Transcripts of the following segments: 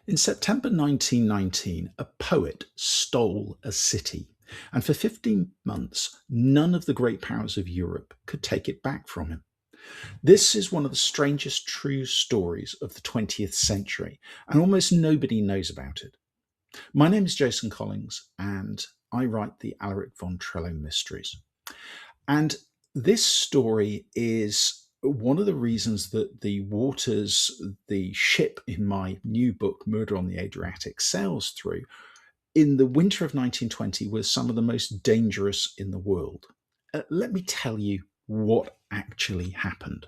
In September 1919, a poet stole a city, and for 15 months, none of the great powers of Europe could take it back from him. This is one of the strangest true stories of the 20th century, and almost nobody knows about it. My name is Jason Collings, and I write the Alaric von Trello mysteries. And this story is one of the reasons that the waters, the ship in my new book, Murder on the Adriatic, sails through in the winter of 1920 was some of the most dangerous in the world. Let me tell you what actually happened.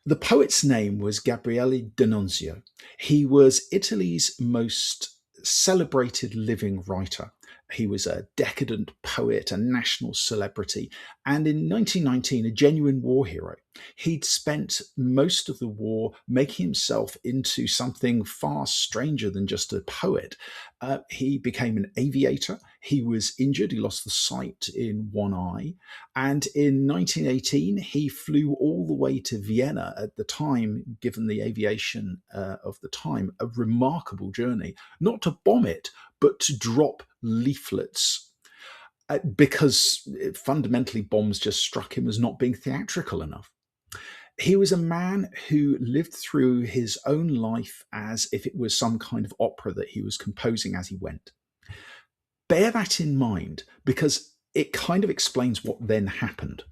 The poet's name was Gabriele d'Annunzio. He was Italy's most celebrated living writer. He was a decadent poet, a national celebrity, and in 1919, a genuine war hero. He'd spent most of the war making himself into something far stranger than just a poet. He became an aviator. He was injured. He lost the sight in one eye. And in 1918, he flew all the way to Vienna at the time, given the aviation of the time, a remarkable journey, not to bomb it, but to drop leaflets because fundamentally bombs just struck him as not being theatrical enough. He was a man who lived through his own life as if it was some kind of opera that he was composing as he went. Bear that in mind because it kind of explains what then happened.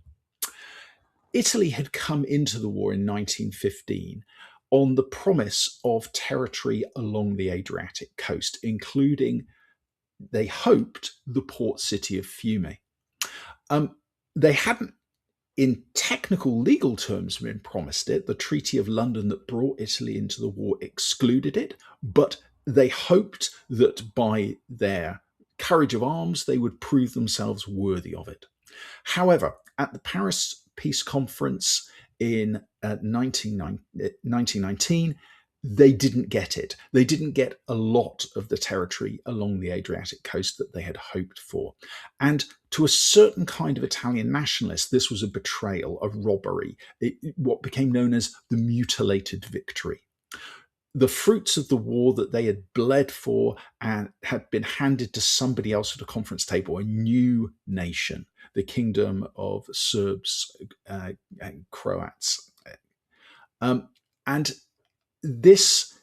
Italy had come into the war in 1915 on the promise of territory along the Adriatic coast, including, they hoped, the port city of Fiume. They hadn't, in technical legal terms, been promised it. The Treaty of London that brought Italy into the war excluded it, but they hoped that by their courage of arms, they would prove themselves worthy of it. However, at the Paris Peace Conference in 1919, they didn't get it. They didn't get a lot of the territory along the Adriatic coast that they had hoped for. And to a certain kind of Italian nationalist, this was a betrayal, a robbery, what became known as the mutilated victory. The fruits of the war that they had bled for and had been handed to somebody else at a conference table, a new nation, the kingdom of Serbs and Croats. And this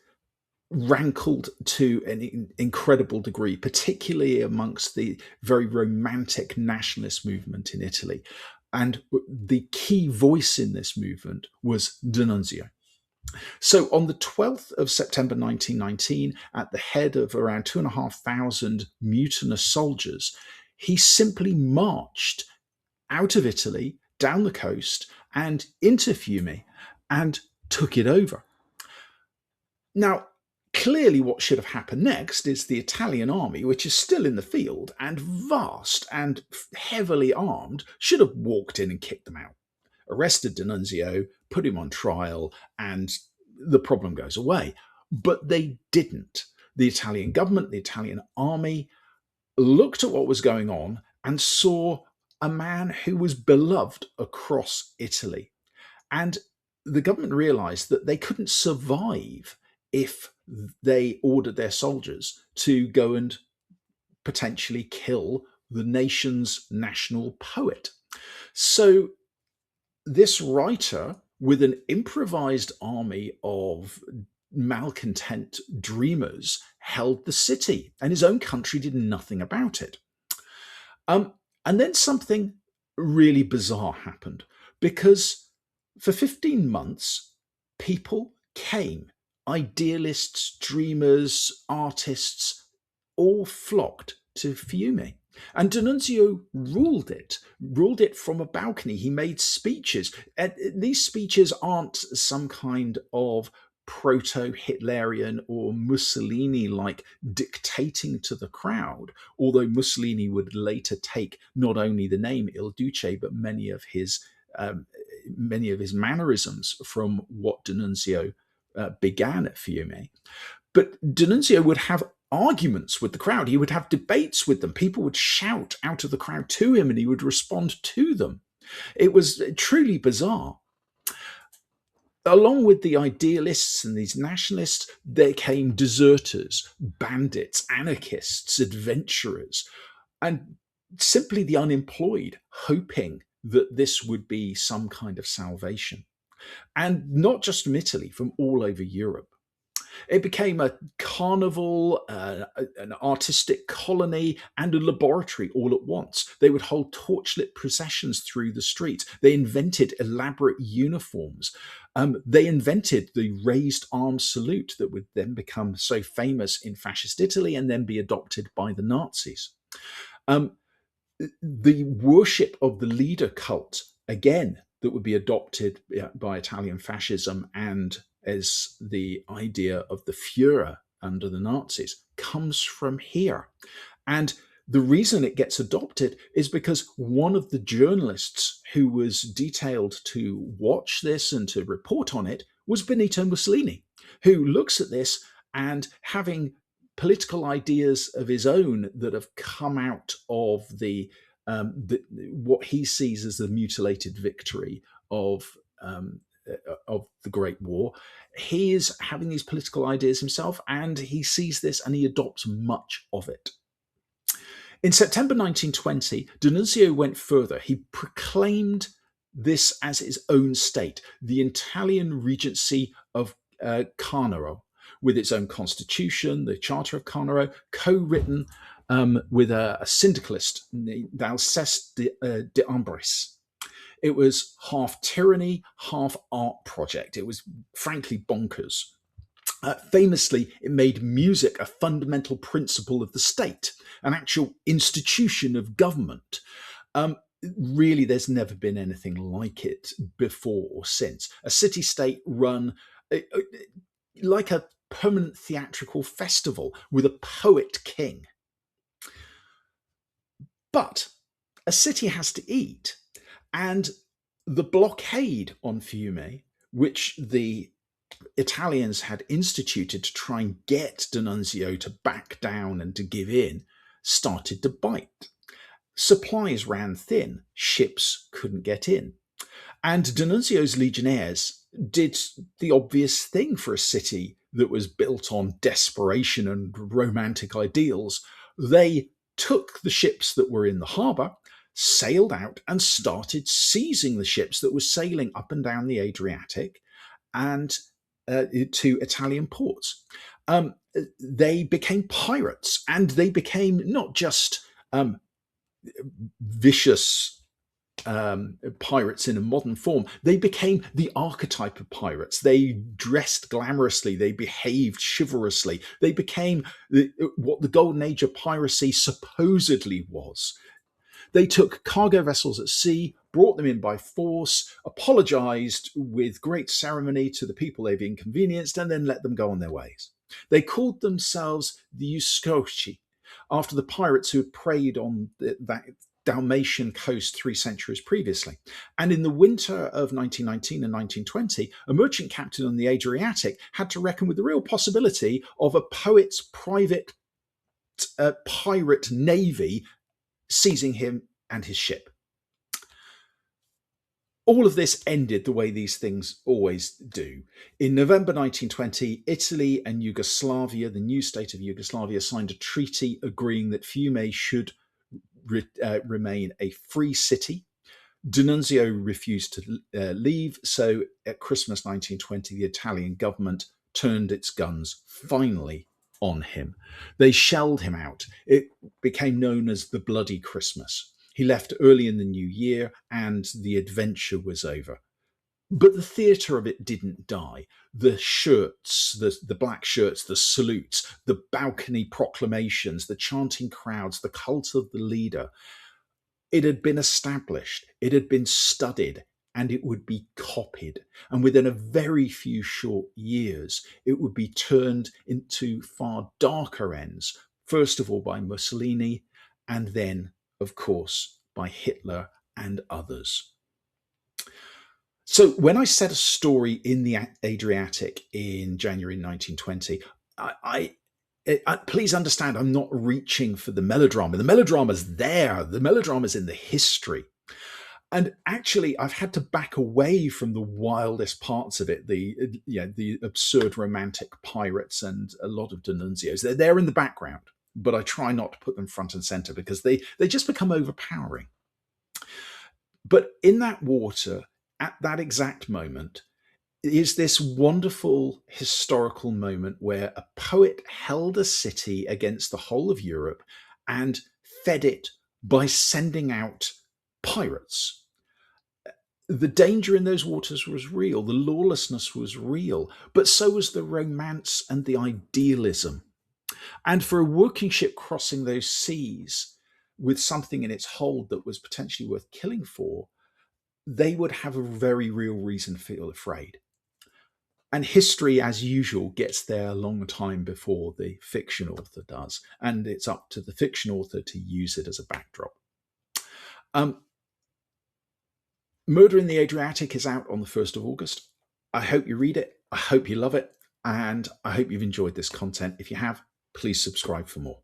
rankled to an incredible degree, particularly amongst the very romantic nationalist movement in Italy. And the key voice in this movement was d'Annunzio. So on the 12th of September 1919, at the head of around 2,500 mutinous soldiers, he simply marched out of Italy, down the coast, and into Fiume, and took it over. Now, clearly what should have happened next is the Italian army, which is still in the field and vast and heavily armed, should have walked in and kicked them out, arrested d'Annunzio, put him on trial, and the problem goes away. But they didn't. The Italian government, the Italian army, looked at what was going on and saw a man who was beloved across Italy. And the government realized that they couldn't survive if they ordered their soldiers to go and potentially kill the nation's national poet. So this writer, with an improvised army of malcontent dreamers, held the city, and his own country did nothing about it. And then something really bizarre happened, because for 15 months, people came, idealists, dreamers, artists, all flocked to Fiume. And d'Annunzio ruled it from a balcony. He made speeches. These speeches aren't some kind of proto-Hitlerian or Mussolini-like dictating to the crowd, although Mussolini would later take not only the name Il Duce, but many of his mannerisms from what d'Annunzio began at Fiume. But d'Annunzio would have arguments with the crowd. He would have debates with them. People would shout out of the crowd to him and he would respond to them. It was truly bizarre. Along with the idealists and these nationalists, there came deserters, bandits, anarchists, adventurers, and simply the unemployed, hoping that this would be some kind of salvation. And not just from Italy, from all over Europe. It became a carnival, an artistic colony, and a laboratory all at once. They would hold torchlit processions through the streets. They invented elaborate uniforms. They invented the raised arm salute that would then become so famous in fascist Italy and then be adopted by the Nazis. Um, the worship of the leader cult, again, that would be adopted by Italian fascism and as the idea of the Führer under the Nazis, comes from here. And the reason it gets adopted is because one of the journalists who was detailed to watch this and to report on it was Benito Mussolini, who looks at this and, having political ideas of his own that have come out of what he sees as the mutilated victory of the Great War. He is having these political ideas himself, and he sees this and he adopts much of it. In September 1920, DAnnunzio went further. He proclaimed this as his own state, the Italian Regency of Carnaro, with its own constitution, the Charter of Carnaro, co-written with a syndicalist, Alceste de Ambris. It was half tyranny, half art project. It was frankly bonkers. Famously, it made music a fundamental principle of the state, an actual institution of government. Really, there's never been anything like it before or since. A city-state run like a permanent theatrical festival with a poet king. But a city has to eat. And the blockade on Fiume, which the Italians had instituted to try and get DAnnunzio to back down and to give in, started to bite. Supplies ran thin, ships couldn't get in. And DAnnunzio's legionnaires did the obvious thing for a city that was built on desperation and romantic ideals. They took the ships that were in the harbour, sailed out and started seizing the ships that were sailing up and down the Adriatic and to Italian ports. They became pirates, and they became not just vicious pirates in a modern form. They became the archetype of pirates. They dressed glamorously. They behaved chivalrously. They became what the golden age of piracy supposedly was. They took cargo vessels at sea, brought them in by force, apologized with great ceremony to the people they've inconvenienced, and then let them go on their ways. They called themselves the Uscoci, after the pirates who had preyed on that Dalmatian coast 3 centuries previously. And in the winter of 1919 and 1920, a merchant captain on the Adriatic had to reckon with the real possibility of a poet's private pirate navy seizing him and his ship. All of this ended the way these things always do. In November 1920, Italy and Yugoslavia, the new state of Yugoslavia, signed a treaty agreeing that Fiume should remain a free city. DAnnunzio refused to leave, so at Christmas 1920, the Italian government turned its guns finally on him. They shelled him out. It became known as the Bloody Christmas. He left early in the new year and the adventure was over. But the theatre of it didn't die. The shirts, the black shirts, the salutes, the balcony proclamations, the chanting crowds, the cult of the leader, it had been established, it had been studied, and it would be copied. And within a very few short years, it would be turned into far darker ends, first of all by Mussolini, and then, of course, by Hitler and others. So when I set a story in the Adriatic in January 1920, please understand, I'm not reaching for the melodrama. The melodrama's there. The melodrama's in the history. And actually, I've had to back away from the wildest parts of it, the absurd romantic pirates and a lot of DAnnunzios. They're there in the background, but I try not to put them front and center because they just become overpowering. But in that water, at that exact moment, is this wonderful historical moment where a poet held a city against the whole of Europe and fed it by sending out pirates. The danger in those waters was real, the lawlessness was real, but so was the romance and the idealism. And for a working ship crossing those seas with something in its hold that was potentially worth killing for, they would have a very real reason to feel afraid. And history, as usual, gets there a long time before the fiction author does. And it's up to the fiction author to use it as a backdrop. Murder in the Adriatic is out on the 1st of August. I hope you read it. I hope you love it. And I hope you've enjoyed this content. If you have, please subscribe for more.